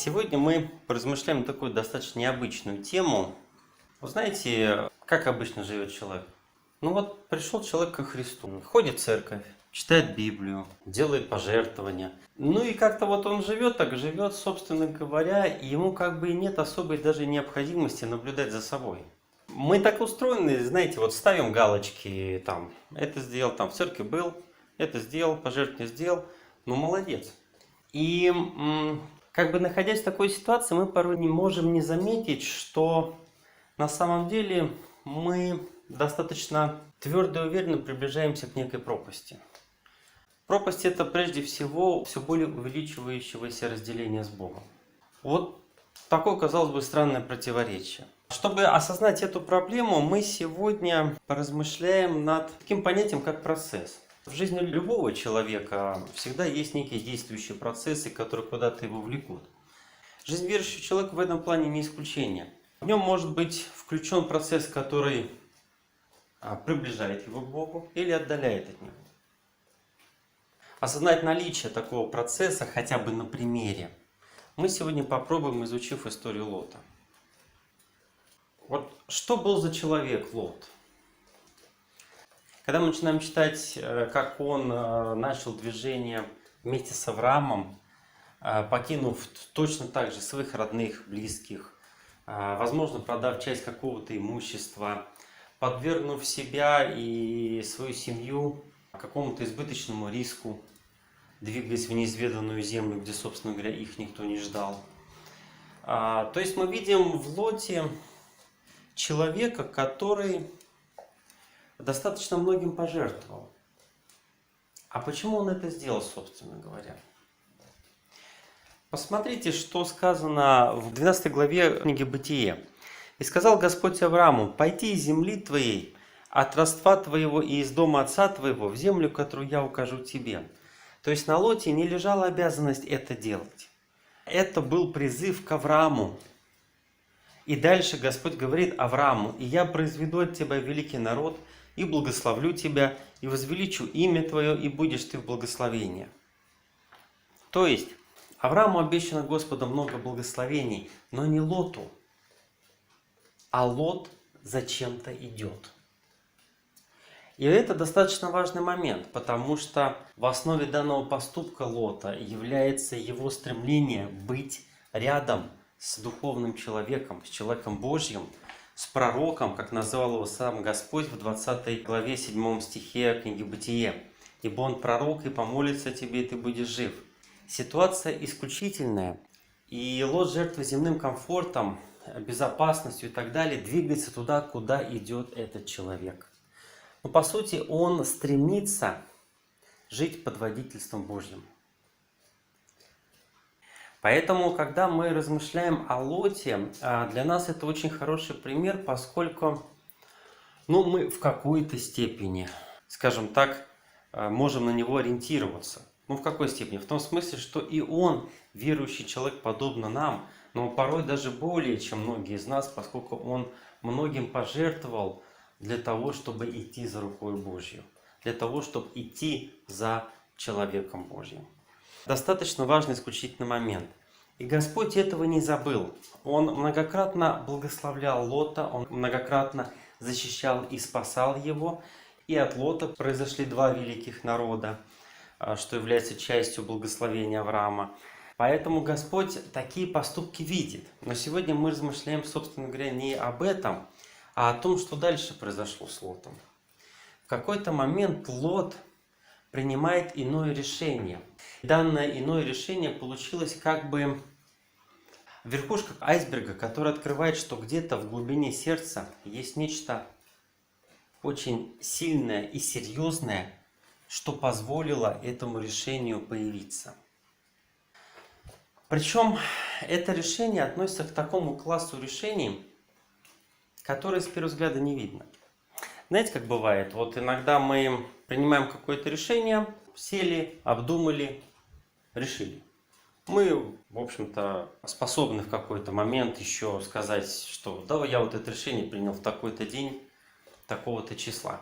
Сегодня мы поразмышляем на такую достаточно необычную тему. Вы знаете, как обычно живет человек? Ну вот пришел человек ко Христу, ходит в церковь, читает Библию, делает пожертвования. Ну и как-то вот он живет так, живет, собственно говоря, и ему как бы и нет особой даже необходимости наблюдать за собой. Мы так устроены, знаете, вот ставим галочки, там, это сделал, там, в церкви был, это сделал, пожертвование сделал, ну молодец. И как бы находясь в такой ситуации, мы порой не можем не заметить, что на самом деле мы достаточно твердо и уверенно приближаемся к некой пропасти. Пропасть — это прежде всего все более увеличивающееся разделение с Богом. Вот такое, казалось бы, странное противоречие. Чтобы осознать эту проблему, мы сегодня поразмышляем над таким понятием, как процесс. В жизни любого человека всегда есть некие действующие процессы, которые куда-то его влекут. Жизнь верующего человека в этом плане не исключение. В нем может быть включен процесс, который приближает его к Богу или отдаляет от него. Осознать наличие такого процесса хотя бы на примере мы сегодня попробуем, изучив историю Лота. Вот что был за человек Лот? Когда мы начинаем читать, как он начал движение вместе с Авраамом, покинув точно так же своих родных, близких, возможно, продав часть какого-то имущества, подвергнув себя и свою семью какому-то избыточному риску, двигаясь в неизведанную землю, где, собственно говоря, их никто не ждал. То есть мы видим в Лоте человека, который достаточно многим пожертвовал. А почему он это сделал, собственно говоря? Посмотрите, что сказано в 12 главе книги Бытие. «И сказал Господь Аврааму: пойди из земли твоей, от родства твоего и из дома отца твоего, в землю, которую я укажу тебе». То есть на Лоте не лежала обязанность это делать. Это был призыв к Аврааму. И дальше Господь говорит Аврааму: «И я произведу от тебя великий народ, и благословлю тебя, и возвеличу имя твое, и будешь ты в благословении». То есть Аврааму обещано Господом много благословений, но не Лоту. А Лот зачем-то идет. И это достаточно важный момент, потому что в основе данного поступка Лота является его стремление быть рядом с духовным человеком, с человеком Божьим, с пророком, как назвал его сам Господь в 20 главе 7 стихе книги Бытие. «Ибо он пророк и помолится тебе, и ты будешь жив». Ситуация исключительная, и Лот, жертвуя земным комфортом, безопасностью и так далее, двигается туда, куда идет этот человек. Но по сути он стремится жить под водительством Божьим. Поэтому, когда мы размышляем о Лоте, для нас это очень хороший пример, поскольку мы в какой-то степени, скажем так, можем на него ориентироваться. В какой степени? В том смысле, что и он, верующий человек, подобно нам, но порой даже более, чем многие из нас, поскольку он многим пожертвовал для того, чтобы идти за рукой Божью, для того, чтобы идти за человеком Божьим. Достаточно важный исключительный момент. И Господь этого не забыл. Он многократно благословлял Лота, он многократно защищал и спасал его. И от Лота произошли два великих народа, что является частью благословения Авраама. Поэтому Господь такие поступки видит. Но сегодня мы размышляем, собственно говоря, не об этом, а о том, что дальше произошло с Лотом. В какой-то момент Лот принимает иное решение. Данное иное решение получилось как бы верхушка айсберга, которая открывает, что где-то в глубине сердца есть нечто очень сильное и серьезное, что позволило этому решению появиться. Причем это решение относится к такому классу решений, которые с первого взгляда не видно. Знаете, как бывает? Вот иногда мы принимаем какое-то решение, сели, обдумали, решили. Мы, в общем-то, способны в какой-то момент еще сказать, что да, я вот это решение принял в такой-то день, такого-то числа.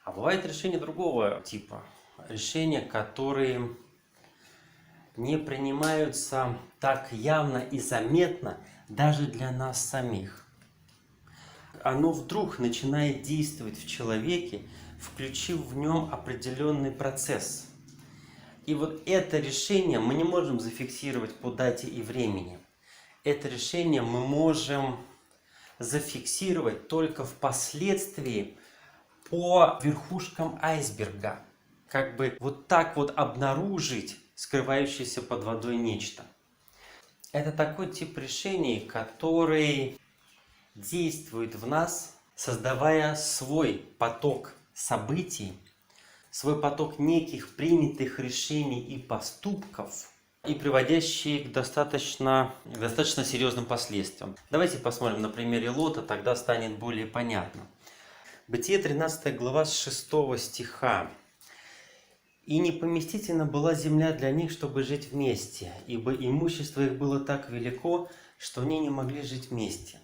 А бывает решение другого типа. Решения, которые не принимаются так явно и заметно даже для нас самих. Оно вдруг начинает действовать в человеке, включив в нем определенный процесс. И вот это решение мы не можем зафиксировать по дате и времени. Это решение мы можем зафиксировать только впоследствии по верхушкам айсберга. Как бы вот так вот обнаружить скрывающееся под водой нечто. Это такой тип решений, который действует в нас, создавая свой поток событий, свой поток неких принятых решений и поступков, и приводящие к достаточно серьезным последствиям. Давайте посмотрим на примере Лота, тогда станет более понятно. Бытие 13 глава с 6 стиха. «И непоместительна была земля для них, чтобы жить вместе, ибо имущество их было так велико, что они не могли жить вместе.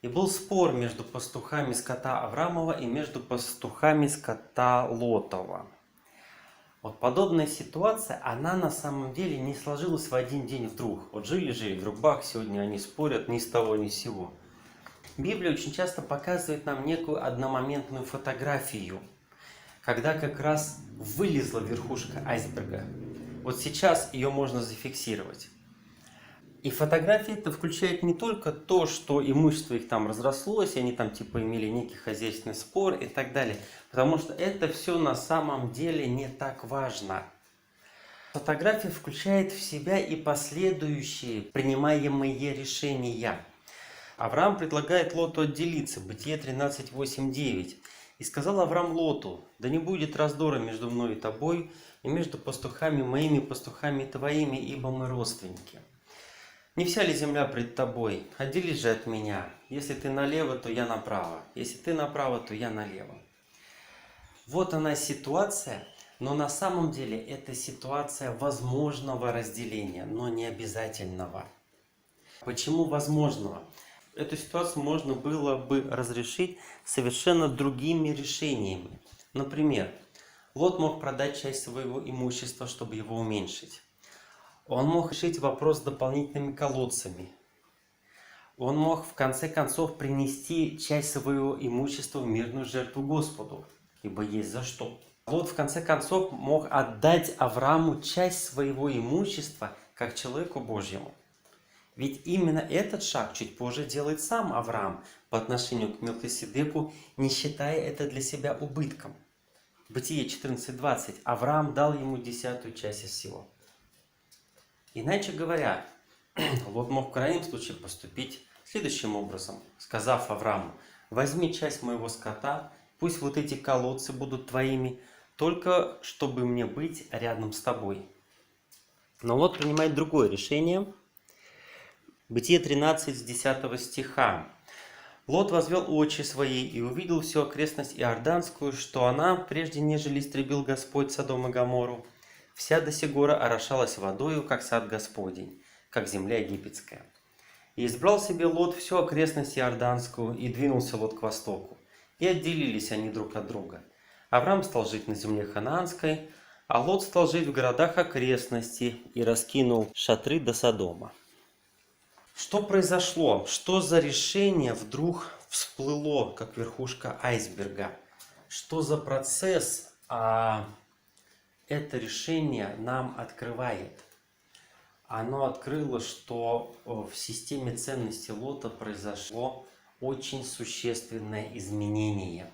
И был спор между пастухами скота Аврамова и между пастухами скота Лотова». Вот подобная ситуация, она на самом деле не сложилась в один день вдруг. Вот жили-жили, вдруг бах, сегодня они спорят ни с того ни с сего. Библия очень часто показывает нам некую одномоментную фотографию, когда как раз вылезла верхушка айсберга. Вот сейчас ее можно зафиксировать. И фотография это включает не только то, что имущество их там разрослось, и они там типа имели некий хозяйственный спор и так далее, потому что это все на самом деле не так важно. Фотография включает в себя и последующие принимаемые решения. Авраам предлагает Лоту отделиться, Бытие 13, 8, 9. «И сказал Авраам Лоту: да не будет раздора между мной и тобой, и между пастухами моими и пастухами твоими, ибо мы родственники. Не вся ли земля пред тобой? Отделись же от меня. Если ты налево, то я направо. Если ты направо, то я налево». Вот она ситуация, но на самом деле это ситуация возможного разделения, но не обязательного. Почему возможного? Эту ситуацию можно было бы разрешить совершенно другими решениями. Например, Лот мог продать часть своего имущества, чтобы его уменьшить. Он мог решить вопрос с дополнительными колодцами. Он мог в конце концов принести часть своего имущества в мирную жертву Господу, ибо есть за что. Лот в конце концов мог отдать Аврааму часть своего имущества как человеку Божьему. Ведь именно этот шаг чуть позже делает сам Авраам по отношению к Мелхиседеку, не считая это для себя убытком. Бытие 14:20. Авраам дал ему 10-ую часть из всего. Иначе говоря, Лот мог в крайнем случае поступить следующим образом, сказав Аврааму: возьми часть моего скота, пусть вот эти колодцы будут твоими, только чтобы мне быть рядом с тобой. Но Лот принимает другое решение. Бытие 13 с 10 стиха. «Лот возвел очи свои и увидел всю окрестность Иорданскую, что она, прежде нежели истребил Господь Содом и Гоморру, вся до сего гора орошалась водою, как сад Господень, как земля египетская. И избрал себе Лот всю окрестность Иорданскую, и двинулся Лот к востоку. И отделились они друг от друга. Авраам стал жить на земле ханаанской, а Лот стал жить в городах окрестности и раскинул шатры до Содома». Что произошло? Что за решение вдруг всплыло, как верхушка айсберга? Что за процесс это решение нам открывает? Оно открыло, что в системе ценностей Лота произошло очень существенное изменение.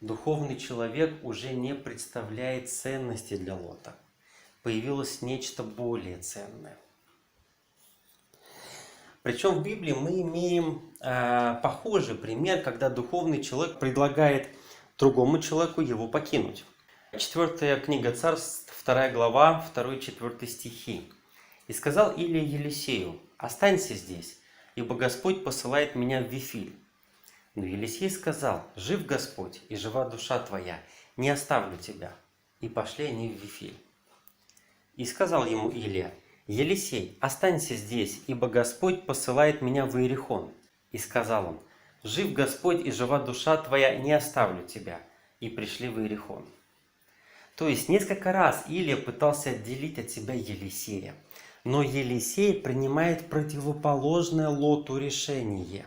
Духовный человек уже не представляет ценности для Лота. Появилось нечто более ценное. Причем в Библии мы имеем похожий пример, когда духовный человек предлагает другому человеку его покинуть. 4 книга Царств, 2 глава, 2-4 стихи. «И сказал Илия Елисею: останься здесь, ибо Господь посылает меня в Вифиль. Но Елисей сказал: жив Господь и жива душа твоя, не оставлю тебя. И пошли они в Вифиль. И сказал ему Илия: Елисей, останься здесь, ибо Господь посылает меня в Иерихон. И сказал он: жив Господь и жива душа твоя, не оставлю тебя. И пришли в Иерихон». То есть несколько раз Илия пытался отделить от себя Елисея, но Елисей принимает противоположное Лоту решение.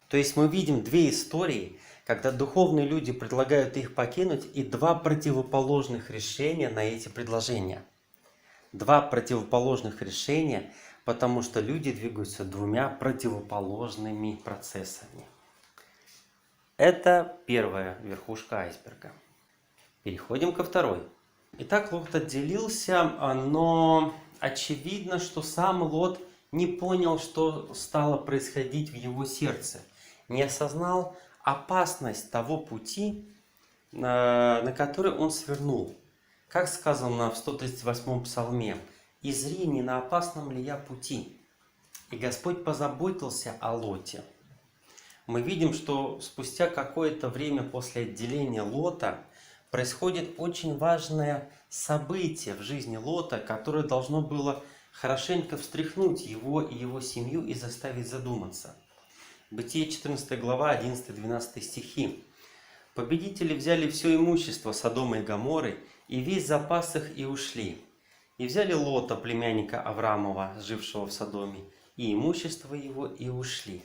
То есть мы видим две истории, когда духовные люди предлагают их покинуть, и два противоположных решения на эти предложения. Два противоположных решения, потому что люди двигаются двумя противоположными процессами. Это первая верхушка айсберга. Переходим ко второй. Итак, Лот отделился, но очевидно, что сам Лот не понял, что стало происходить в его сердце, не осознал опасность того пути, на который он свернул. Как сказано в 138-м псалме: «И зри, не на опасном ли я пути». И Господь позаботился о Лоте. Мы видим, что спустя какое-то время после отделения Лота происходит очень важное событие в жизни Лота, которое должно было хорошенько встряхнуть его и его семью и заставить задуматься. Бытие 14 глава, 11-12 стихи. «Победители взяли все имущество Содома и Гоморры и весь запас их и ушли. И взяли Лота, племянника Авраамова, жившего в Содоме, и имущество его, и ушли».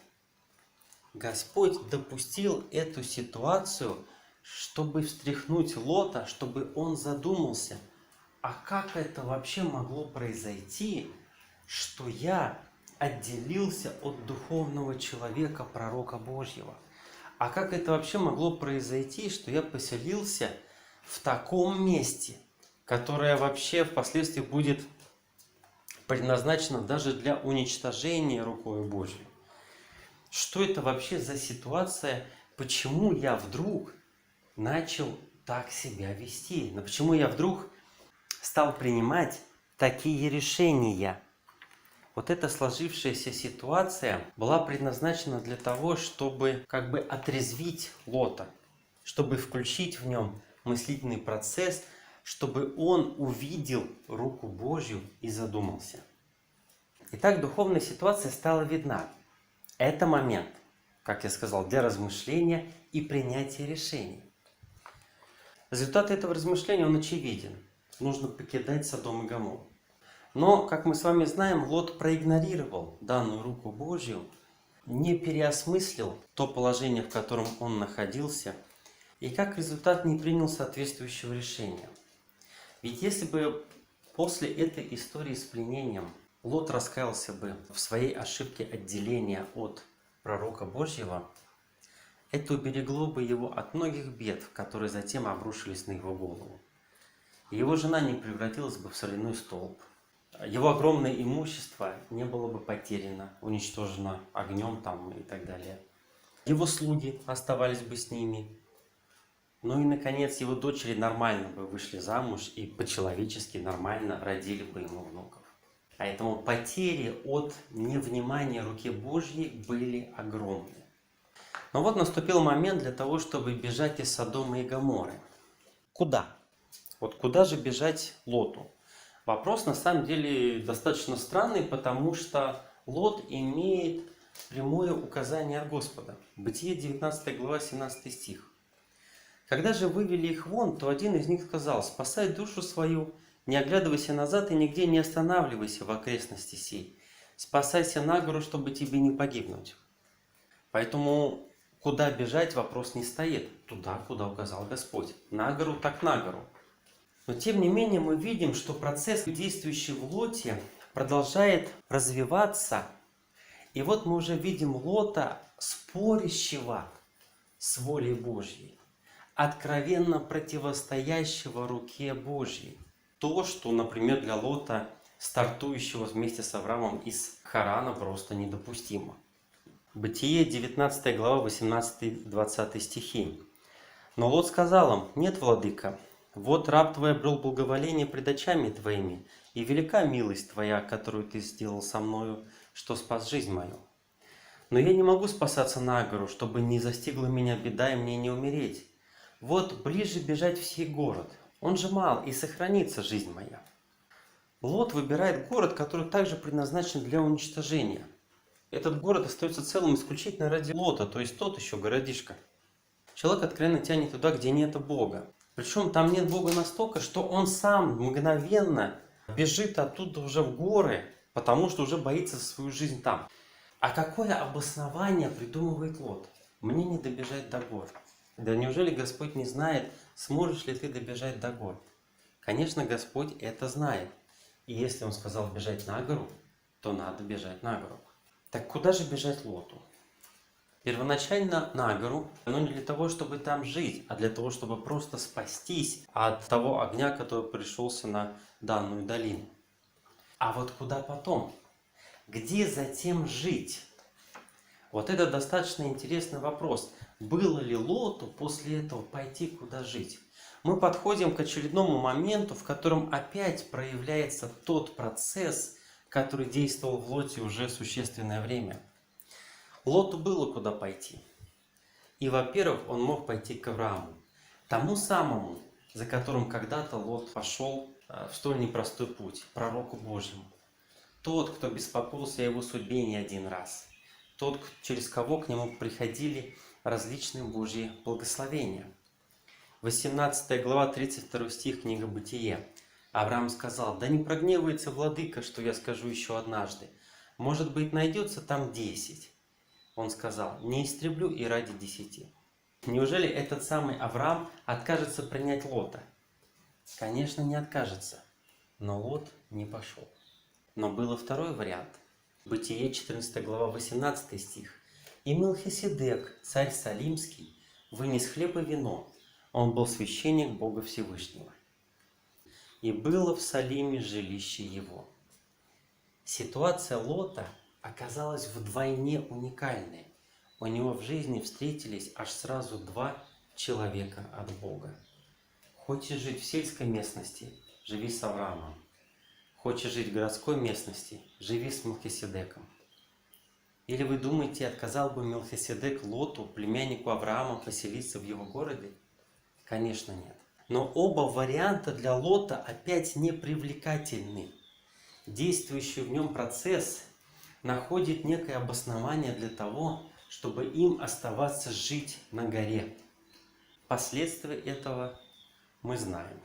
Господь допустил эту ситуацию, чтобы встряхнуть Лота, чтобы он задумался, а как это вообще могло произойти, что я отделился от духовного человека, пророка Божьего? А как это вообще могло произойти, что я поселился в таком месте, которое вообще впоследствии будет предназначено даже для уничтожения рукой Божьей? Что это вообще за ситуация? Почему я вдруг начал так себя вести? Но почему я вдруг стал принимать такие решения? Вот эта сложившаяся ситуация была предназначена для того, чтобы как бы отрезвить Лота, чтобы включить в нем мыслительный процесс, чтобы он увидел руку Божью и задумался. Итак, духовная ситуация стала видна. Это момент, как я сказал, для размышления и принятия решений. Результат этого размышления, он очевиден. Нужно покидать Содом и Гоморру. Но, как мы с вами знаем, Лот проигнорировал данную руку Божью, не переосмыслил то положение, в котором он находился, и как результат не принял соответствующего решения. Ведь если бы после этой истории с пленением Лот раскаялся бы в своей ошибке отделения от пророка Божьего, это уберегло бы его от многих бед, которые затем обрушились на его голову. Его жена не превратилась бы в соляной столб. Его огромное имущество не было бы потеряно, уничтожено огнем там и так далее. Его слуги оставались бы с ними. Ну и, наконец, его дочери нормально бы вышли замуж и по-человечески нормально родили бы ему внуков. Поэтому потери от невнимания руки Божьей были огромны. Но вот наступил момент для того, чтобы бежать из Содома и Гоморры. Куда? Вот куда же бежать Лоту? Вопрос на самом деле достаточно странный, потому что Лот имеет прямое указание от Господа. Бытие 19 глава 17 стих. «Когда же вывели их вон, то один из них сказал: спасай душу свою, не оглядывайся назад и нигде не останавливайся в окрестности сей. Спасайся на гору, чтобы тебе не погибнуть». Поэтому куда бежать, вопрос не стоит. Туда, куда указал Господь. На гору, так на гору. Но тем не менее мы видим, что процесс, действующий в Лоте, продолжает развиваться. И вот мы уже видим Лота, спорящего с волей Божьей, откровенно противостоящего руке Божьей. То, что, например, для Лота, стартующего вместе с Авраамом из Харана, просто недопустимо. Бытие 19 глава 18-20 стихи. «Но Лот сказал им: нет, владыка, вот раб твой обрел благоволение пред очами твоими, и велика милость твоя, которую ты сделал со мною, что спас жизнь мою. Но я не могу спасаться на гору, чтобы не застигла меня беда и мне не умереть. Вот ближе бежать в сей город, он же мал, и сохранится жизнь моя». Лот выбирает город, который также предназначен для уничтожения. Этот город остается целым исключительно ради Лота, то есть тот еще городишко. Человек откровенно тянет туда, где нет Бога. Причем там нет Бога настолько, что он сам мгновенно бежит оттуда уже в горы, потому что уже боится за свою жизнь там. А какое обоснование придумывает Лот? Мне не добежать до гор. Да неужели Господь не знает, сможешь ли ты добежать до гор? Конечно, Господь это знает. И если Он сказал бежать на гору, то надо бежать на гору. Так куда же бежать Лоту? Первоначально на гору, но не для того, чтобы там жить, а для того, чтобы просто спастись от того огня, который пришелся на данную долину. А вот куда потом? Где затем жить? Вот это достаточно интересный вопрос. Было ли Лоту после этого пойти куда жить? Мы подходим к очередному моменту, в котором опять проявляется тот процесс, который действовал в Лоте уже существенное время. Лоту было куда пойти. И, во-первых, он мог пойти к Аврааму, тому самому, за которым когда-то Лот пошел в столь непростой путь, пророку Божьему. Тот, кто беспокоился о его судьбе не один раз. Тот, через кого к нему приходили различные Божьи благословения. 18 глава, 32 стих, книга Бытие. Авраам сказал: «Да не прогневается владыка, что я скажу еще однажды. Может быть, найдется там 10». Он сказал: «Не истреблю и ради 10». Неужели этот самый Авраам откажется принять Лота? Конечно, не откажется. Но Лот не пошел. Но был и второй вариант. Бытие 14 глава 18 стих. «И Мелхиседек, царь Салимский, вынес хлеб и вино. Он был священник Бога Всевышнего. И было в Салиме жилище его». Ситуация Лота оказалась вдвойне уникальной. У него в жизни встретились аж сразу два человека от Бога. Хочешь жить в сельской местности – живи с Авраамом. Хочешь жить в городской местности – живи с Мелхиседеком. Или вы думаете, отказал бы Мелхиседек Лоту, племяннику Авраама, поселиться в его городе? Конечно, нет. Но оба варианта для Лота опять непривлекательны. Действующий в нем процесс находит некое обоснование для того, чтобы им оставаться жить на горе. Последствия этого мы знаем.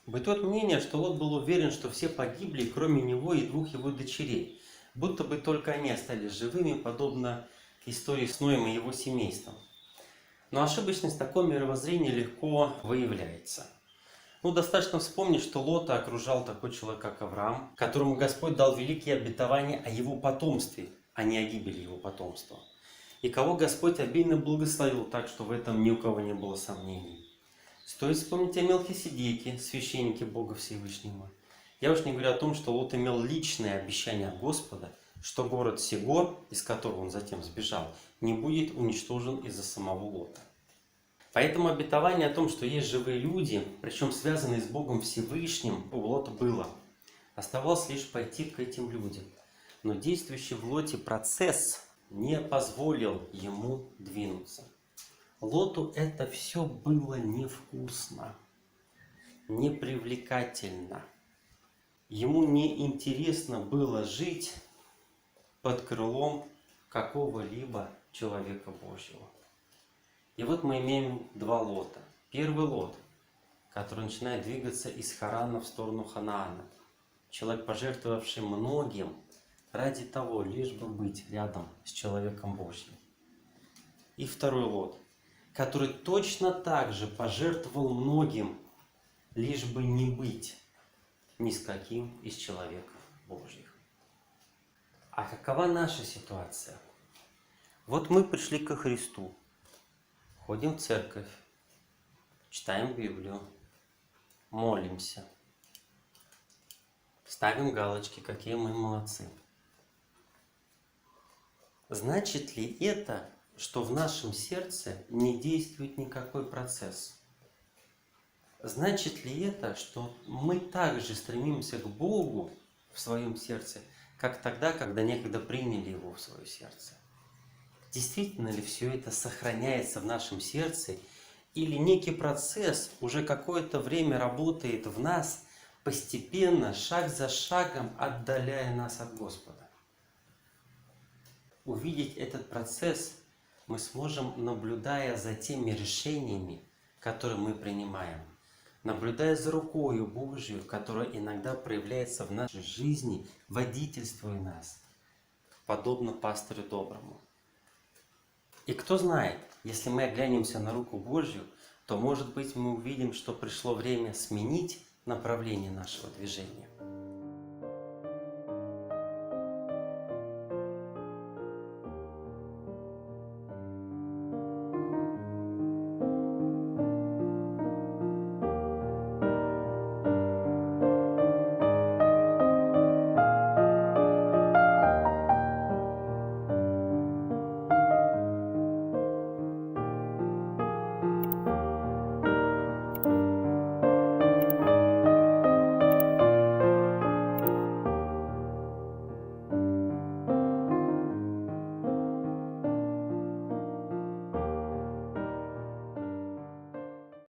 Бытует мнение, что Лот был уверен, что все погибли, кроме него и двух его дочерей, будто бы только они остались живыми, подобно истории с Ноем и его семейством. Но ошибочность такого мировоззрения легко выявляется. Достаточно вспомнить, что Лота окружал такой человек, как Авраам, которому Господь дал великие обетования о его потомстве, а не о гибели его потомства. И кого Господь обильно благословил так, что в этом ни у кого не было сомнений. Стоит вспомнить о Мелхиседеке, священнике Бога Всевышнего. Я уж не говорю о том, что Лот имел личное обещание от Господа, что город Сегор, из которого он затем сбежал, не будет уничтожен из-за самого Лота. Поэтому обетование о том, что есть живые люди, причем связанные с Богом Всевышним, у Лота было. Оставалось лишь пойти к этим людям. Но действующий в Лоте процесс не позволил ему двинуться. Лоту это все было невкусно, непривлекательно. Ему не интересно было жить под крылом какого-либо человека Божьего. И вот мы имеем два Лота. Первый Лот, который начинает двигаться из Харана в сторону Ханаана. Человек, пожертвовавший многим ради того, лишь бы быть рядом с человеком Божьим. И второй Лот, который точно так же пожертвовал многим, лишь бы не быть ни с каким из человеков Божьих. А какова наша ситуация? Вот мы пришли ко Христу, ходим в церковь, читаем Библию, молимся, ставим галочки, какие мы молодцы. Значит ли это, что в нашем сердце не действует никакой процесс? Значит ли это, что мы также стремимся к Богу в своем сердце, как тогда, когда некогда приняли Его в свое сердце? Действительно ли все это сохраняется в нашем сердце, или некий процесс уже какое-то время работает в нас, постепенно, шаг за шагом отдаляя нас от Господа? Увидеть этот процесс мы сможем, наблюдая за теми решениями, который мы принимаем, наблюдая за рукою Божью, которая иногда проявляется в нашей жизни, водительствуя нас, подобно пастырю доброму. И кто знает, если мы оглянемся на руку Божью, то, может быть, мы увидим, что пришло время сменить направление нашего движения.